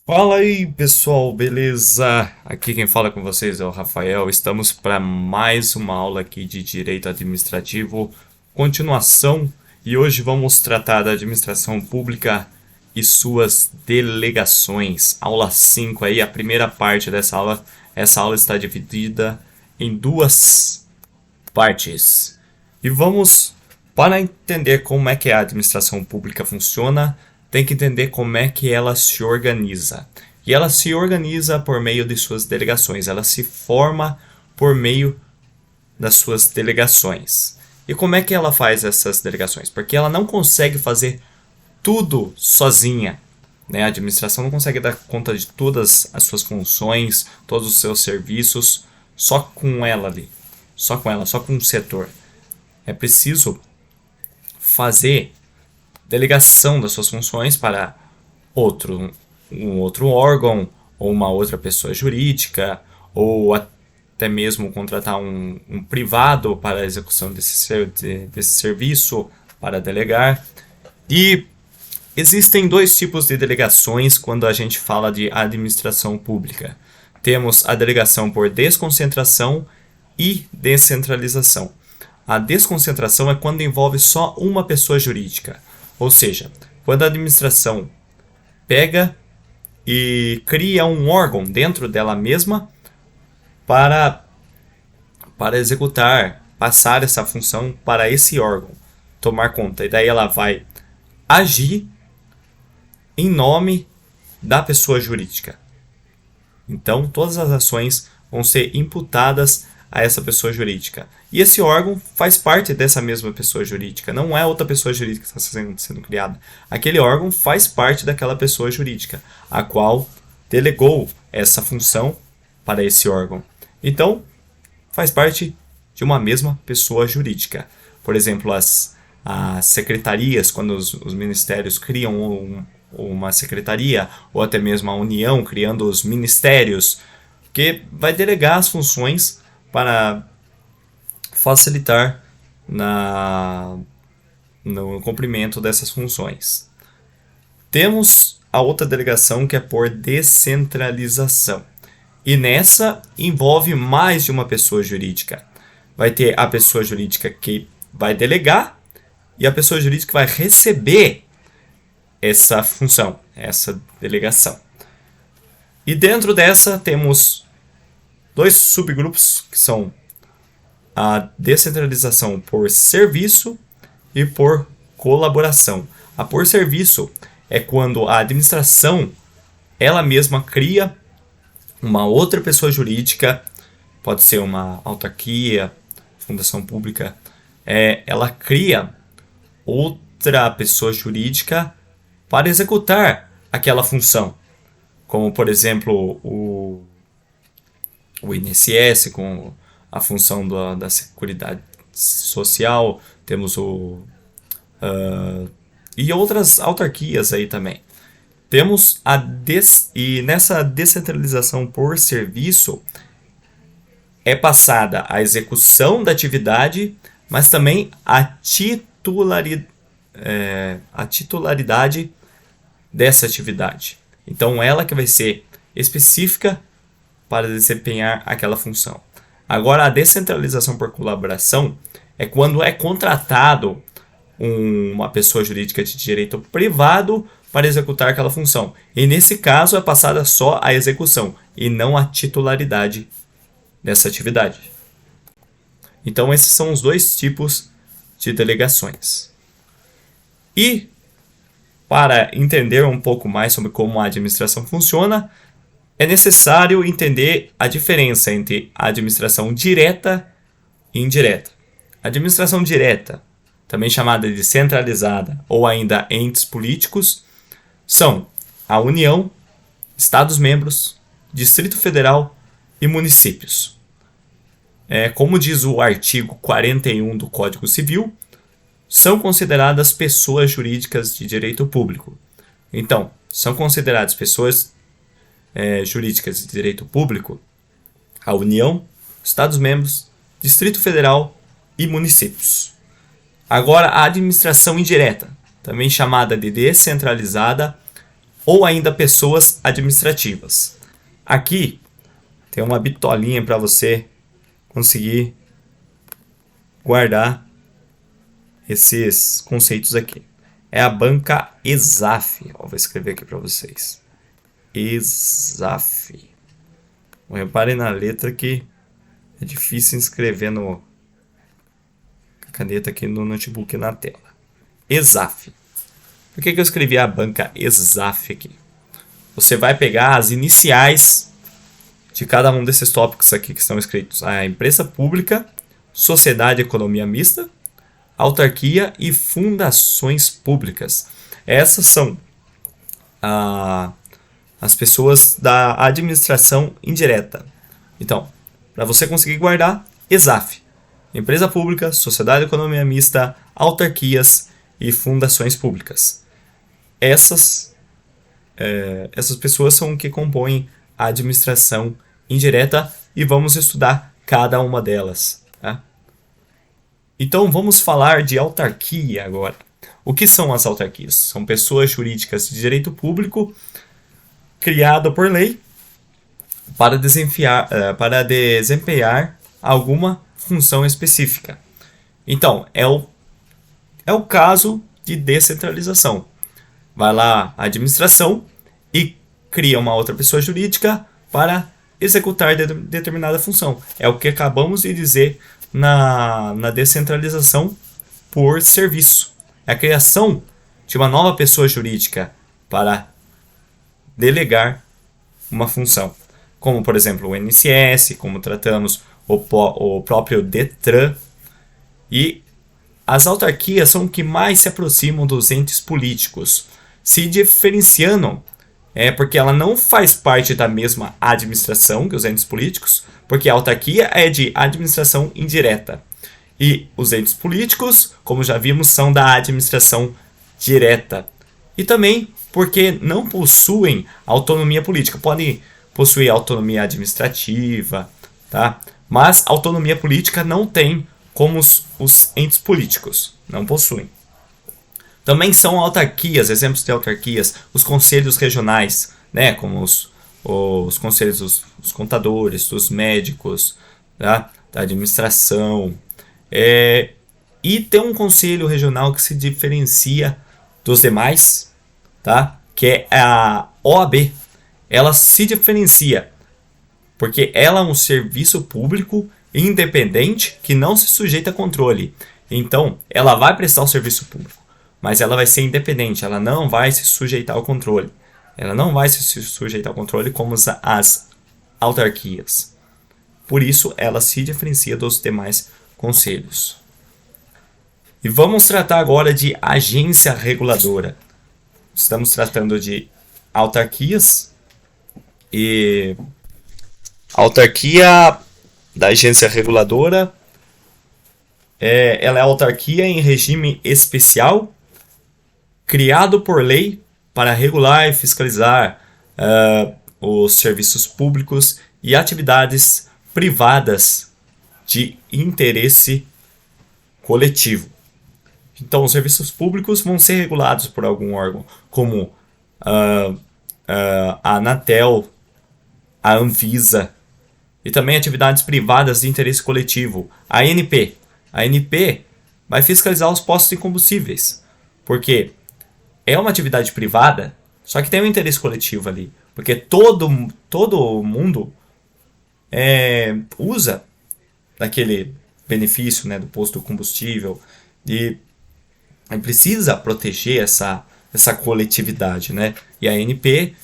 Fala aí, pessoal, beleza? Aqui quem fala com vocês é o Rafael. Estamos para mais uma aula aqui de Direito Administrativo, continuação, e hoje vamos tratar da administração pública e suas delegações. Aula 5 aí, a primeira parte dessa aula. Essa aula está dividida em duas partes. E vamos, para entender como é que a administração pública funciona, tem que entender como é que ela se organiza. E ela se organiza por meio de suas delegações, ela se forma por meio das suas delegações. E como é que ela faz essas delegações? Porque ela não consegue fazer tudo sozinha. Né? A administração não consegue dar conta de todas as suas funções, todos os seus serviços, só com ela ali. Só com ela, só com um setor. É preciso fazer delegação das suas funções para um outro órgão, ou uma outra pessoa jurídica, ou até mesmo contratar um privado para a execução desse serviço, para delegar. E existem dois tipos de delegações quando a gente fala de administração pública. Temos a delegação por desconcentração e descentralização. A desconcentração é quando envolve só uma pessoa jurídica, ou seja, quando a administração pega e cria um órgão dentro dela mesma para, para executar, passar essa função para esse órgão, tomar conta. E daí ela vai agir em nome da pessoa jurídica. Então, todas as ações vão ser imputadas a essa pessoa jurídica. E esse órgão faz parte dessa mesma pessoa jurídica, não é outra pessoa jurídica que está sendo criada. Aquele órgão faz parte daquela pessoa jurídica, a qual delegou essa função para esse órgão. Então, faz parte de uma mesma pessoa jurídica. Por exemplo, as secretarias, quando os ministérios criam uma secretaria, ou até mesmo a União criando os ministérios, que vai delegar as funções para facilitar no cumprimento dessas funções. Temos a outra delegação que é por descentralização. E nessa envolve mais de uma pessoa jurídica. Vai ter a pessoa jurídica que vai delegar e a pessoa jurídica que vai receber essa função, essa delegação. E dentro dessa temos dois subgrupos que são a descentralização por serviço e por colaboração. A por serviço é quando a administração ela mesma cria uma outra pessoa jurídica, pode ser uma autarquia, fundação pública, ela cria outra pessoa jurídica para executar aquela função, como por exemplo o INSS com a função da Seguridade Social, temos e outras autarquias aí também. Temos e nessa descentralização por serviço é passada a execução da atividade, mas também a titularidade dessa atividade. Então ela que vai ser específica para desempenhar aquela função. Agora, a descentralização por colaboração é quando é contratado uma pessoa jurídica de direito privado para executar aquela função. E nesse caso é passada só a execução e não a titularidade dessa atividade. Então esses são os dois tipos de delegações. E para entender um pouco mais sobre como a administração funciona, é necessário entender a diferença entre a administração direta e indireta. A administração direta, também chamada de centralizada ou ainda entes políticos, são a União, Estados-membros, Distrito Federal e municípios. Como diz o artigo 41 do Código Civil, são consideradas pessoas jurídicas de direito público. Então, são consideradas pessoas jurídicas de direito público a União, Estados-membros, Distrito Federal e municípios. Agora, a administração indireta, também chamada de descentralizada ou ainda pessoas administrativas. Aqui tem uma bitolinha para você conseguir guardar esses conceitos aqui. É a banca ESAF. Vou escrever aqui para vocês. ESAF. Reparem na letra que é difícil escrever com a caneta aqui no notebook na tela. ESAF. Por que eu escrevi a banca ESAF aqui? Você vai pegar as iniciais de cada um desses tópicos aqui que estão escritos. A empresa pública, sociedade e economia mista, autarquia e fundações públicas. Essas são as pessoas da administração indireta. Então, para você conseguir guardar, ESAF. Empresa pública, sociedade e economia mista, autarquias e fundações públicas. Essas pessoas são o que compõem a administração indireta e vamos estudar cada uma delas. Tá? Então vamos falar de autarquia agora. O que são as autarquias? São pessoas jurídicas de direito público criadas por lei para desempenhar alguma função específica. Então, é o caso de descentralização. Vai lá a administração e cria uma outra pessoa jurídica para executar determinada função. É o que acabamos de dizer na descentralização por serviço. É a criação de uma nova pessoa jurídica para delegar uma função. Como, por exemplo, o INSS, como tratamos o próprio DETRAN. E as autarquias são o que mais se aproximam dos entes políticos, se diferenciando porque ela não faz parte da mesma administração que os entes políticos, porque a autarquia é de administração indireta. E os entes políticos, como já vimos, são da administração direta. E também porque não possuem autonomia política. Podem possuir autonomia administrativa, tá? Mas autonomia política não tem como os entes políticos. Não possuem. Também são autarquias, exemplos de autarquias, os conselhos regionais, né, como os conselhos dos contadores, dos médicos, tá, da administração. E tem um conselho regional que se diferencia dos demais, tá, que é a OAB. Ela se diferencia porque ela é um serviço público independente que não se sujeita a controle. Então, ela vai prestar o serviço público, mas ela vai ser independente, ela não vai se sujeitar ao controle. Ela não vai se sujeitar ao controle como as autarquias. Por isso, ela se diferencia dos demais conselhos. E vamos tratar agora de agência reguladora. Estamos tratando de autarquias e a autarquia da agência reguladora ela é autarquia em regime especial, criado por lei para regular e fiscalizar os serviços públicos e atividades privadas de interesse coletivo. Então, os serviços públicos vão ser regulados por algum órgão, como a Anatel, a Anvisa, e também atividades privadas de interesse coletivo, a ANP. A ANP vai fiscalizar os postos de combustíveis, porque é uma atividade privada, só que tem um interesse coletivo ali, porque todo mundo usa daquele benefício, né, do posto de combustível e precisa proteger essa coletividade, né? E a ANP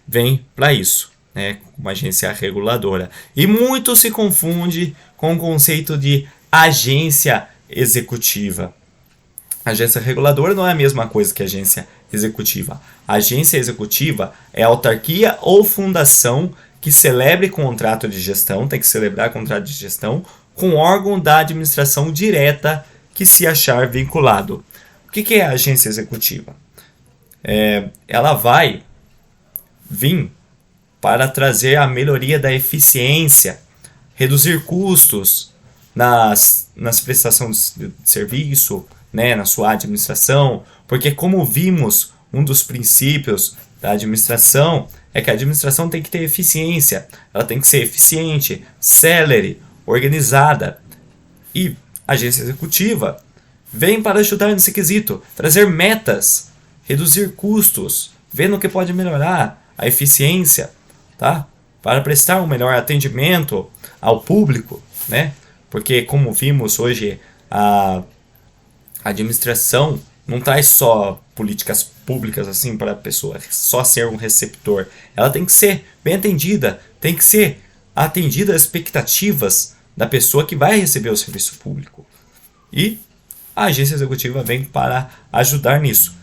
vem para isso, né, uma agência reguladora. E muito se confunde com o conceito de agência executiva. Agência reguladora não é a mesma coisa que agência executiva. A agência executiva é a autarquia ou fundação que celebre contrato de gestão, tem que celebrar contrato de gestão com órgão da administração direta que se achar vinculado. O que é a agência executiva? Ela vai vir para trazer a melhoria da eficiência, reduzir custos nas prestações de serviço, né, na sua administração, porque como vimos, um dos princípios da administração é que a administração tem que ter eficiência, ela tem que ser eficiente, célere, organizada. E a agência executiva vem para ajudar nesse quesito, trazer metas, reduzir custos, ver no que pode melhorar a eficiência, tá? Para prestar um melhor atendimento ao público, né? Porque, como vimos hoje, a administração não traz só políticas públicas assim para a pessoa, só ser um receptor. Ela tem que ser bem atendida, tem que ser atendida às expectativas da pessoa que vai receber o serviço público. E a agência executiva vem para ajudar nisso.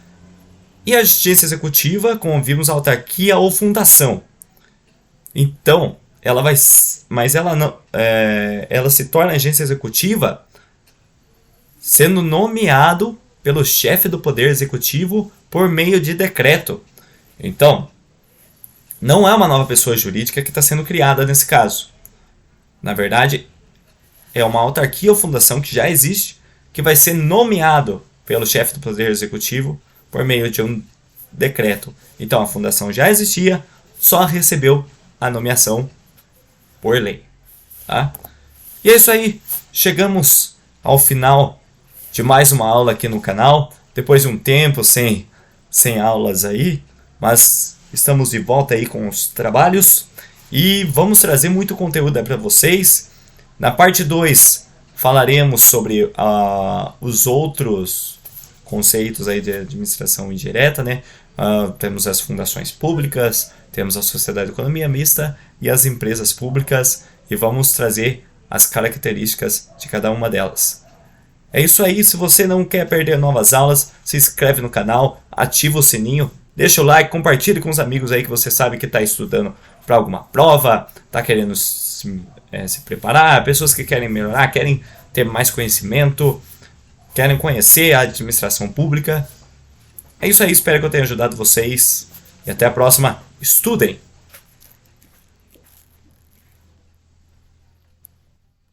E a agência executiva, como vimos, autarquia ou fundação. Então, ela vai, mas ela não, ela se torna agência executiva sendo nomeado pelo chefe do Poder Executivo por meio de decreto. Então, não é uma nova pessoa jurídica que está sendo criada nesse caso. Na verdade, é uma autarquia ou fundação que já existe, que vai ser nomeado pelo chefe do Poder Executivo por meio de um decreto. Então, a fundação já existia, só recebeu a nomeação por lei. Tá? E é isso aí. Chegamos ao final de mais uma aula aqui no canal. Depois de um tempo sem aulas aí, mas estamos de volta aí com os trabalhos e vamos trazer muito conteúdo para vocês. Na parte 2 falaremos sobre os outros conceitos aí de administração indireta, né? Temos as fundações públicas, temos a sociedade de economia mista e as empresas públicas e vamos trazer as características de cada uma delas. É isso aí, se você não quer perder novas aulas, se inscreve no canal, ativa o sininho, deixa o like, compartilhe com os amigos aí que você sabe que está estudando para alguma prova, está querendo se preparar, pessoas que querem melhorar, querem ter mais conhecimento, querem conhecer a administração pública. É isso aí, espero que eu tenha ajudado vocês e até a próxima. Estudem!